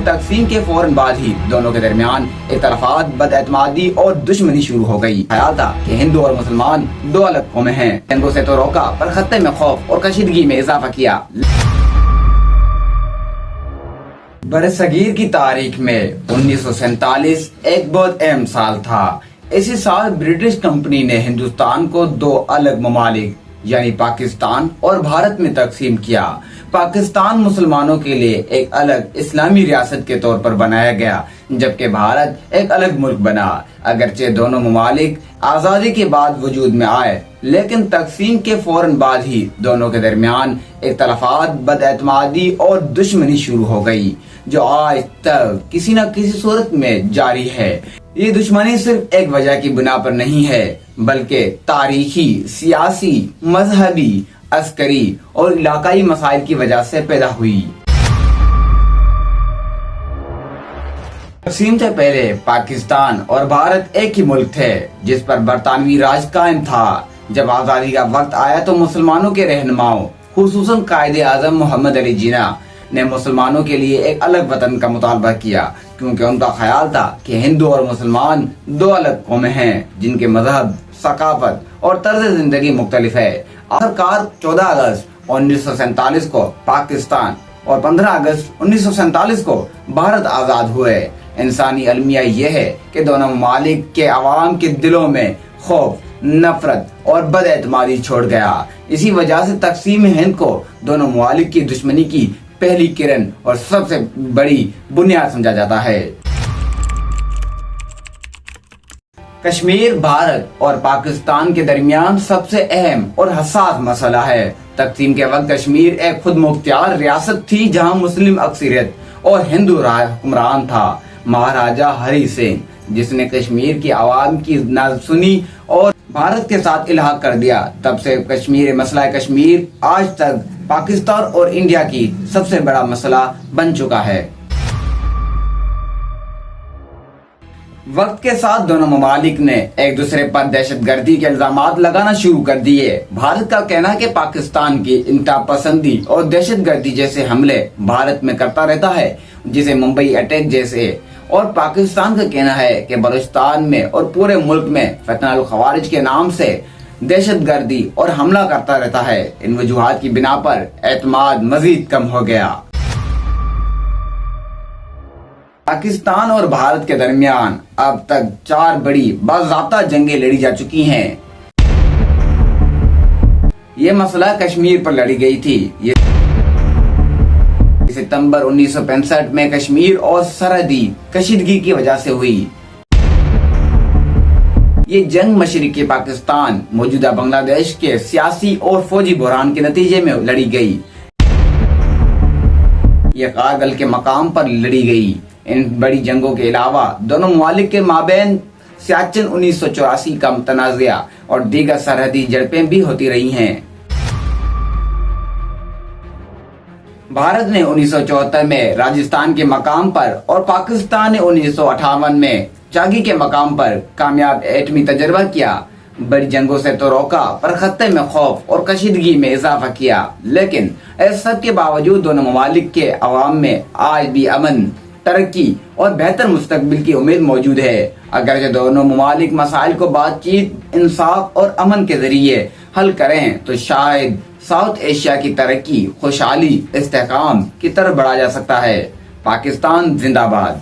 तकसीम के फौरन बाद ही दोनों के दरमियान इख्तलाफात, बदएतमादी और दुश्मनी शुरू हो गई। ख्याल था कि हिंदू और मुसलमान दो अलग कौमें हैं। जंगों से तो रोका पर खत्ते में खौफ और कशीदगी में इजाफा किया। बरसगीर की तारीख में 1947 एक बहुत अहम साल था। इसी साल ब्रिटिश कंपनी ने हिंदुस्तान को दो अलग ममालिक यानी पाकिस्तान और भारत में तकसीम किया। पाकिस्तान मुसलमानों के लिए एक अलग इस्लामी रियासत के तौर पर बनाया गया, जबकि भारत एक अलग मुल्क बना। अगरचे दोनों ममालिक आजादी के बाद वजूद में आए, लेकिन तकसीम के फौरन बाद ही दोनों के दरमियान इख्तलाफात, बदएतमादी और दुश्मनी शुरू हो गई, जो आज तक किसी न किसी सूरत में जारी है। ये दुश्मनी सिर्फ एक वजह की बिना पर नहीं है, बल्कि तारीखी, सियासी, मजहबी, अस्करी और इलाकाई मसाइल की वजह से पैदा हुई। तकसीम से पहले पाकिस्तान और भारत एक ही मुल्क थे, जिस पर बरतानवी राज कायम था। जब आजादी का वक्त आया तो मुसलमानों के रहनुमाओं, खुसूसन कायदे आजम मोहम्मद अली जिन्ना ने मुसलमानों के लिए एक अलग वतन का मुतालबा किया, क्योंकि उनका ख्याल था कि हिंदू और मुसलमान दो अलग कौमें हैं, जिनके मजहब, सकाफत और तर्ज जिंदगी मुख्तलिफ है। आखिरकार 14 अगस्त 1947 को पाकिस्तान और 15 अगस्त 1947 को भारत आजाद हुए। इंसानी अलमिया यह है कि दोनों ममालिक के अवाम के दिलों में खौफ, नफरत और बदएतमादी छोड़ गया। इसी वजह से तकसीम हिंद को दोनों ममालिक की दुश्मनी की पहली किरण और सबसे बड़ी बुनियाद समझा जाता है। कश्मीर भारत और पाकिस्तान के दरमियान सबसे अहम और हसास मसला है। तकसीम के वक्त कश्मीर एक खुद मुख्तियार रियासत थी, जहां मुस्लिम अक्सरियत और हिंदू हुक्मरान था। महाराजा हरि सिंह, जिसने कश्मीर की आवाम की ना सुनी और भारत के साथ इल्हाक कर दिया। तब से मसला कश्मीर आज तक पाकिस्तान और इंडिया की सबसे बड़ा मसला बन चुका है। वक्त के साथ दोनों ममालिक ने एक दूसरे पर दहशतगर्दी के इल्जामात लगाना शुरू कर दिए। भारत का कहना है कि पाकिस्तान की इंतहा पसंदी और दहशतगर्दी जैसे हमले भारत में करता रहता है, जिसे मुंबई अटैक जैसे, और पाकिस्तान का कहना है कि बलूचिस्तान में और पूरे मुल्क में फतनल खवारिज के नाम से दहशतगर्दी और हमला करता रहता है। इन वजूहात की बिना पर एतमाद मजीद कम हो गया। पाकिस्तान और भारत के दरमियान अब तक 4 बड़ी बाज़ाब्ता जंगें लड़ी जा चुकी हैं। ये मसला कश्मीर पर लड़ी गई थी। ये सितंबर 1965 में कश्मीर और सरहदी कशीदगी की वजह से हुई। ये जंग मशरिकी पाकिस्तान, मौजूदा बांग्लादेश के सियासी और फौजी बहरान के नतीजे में लड़ी गई। ये कारगिल के मकाम पर लड़ी गई। इन बड़ी जंगों के अलावा दोनों ममालिक के माबैन सियाचिन 1984 का तनाज़ा और दीगर सरहदी झड़पें भी होती रही हैं। भारत ने 1974 में राजस्थान के मकाम पर और पाकिस्तान ने 1958 में चागी के मकाम पर कामयाब एटमी तजर्बा किया। बड़ी जंगों से तो रोका, पर खत्ते में खौफ और कशीदगी में इजाफा किया। लेकिन इस सब के बावजूद दोनों ममालिक के अवाम में आज भी अमन, तरक्की और बेहतर मुस्तकबिल की उम्मीद मौजूद है। अगर जो दोनों ममालिक मसाइल को बातचीत, इंसाफ और अमन के जरिए हल करें तो शायद साउथ एशिया की तरक्की, खुशहाली, इस्तेहकाम की तरफ बढ़ा जा सकता है। पाकिस्तान जिंदाबाद।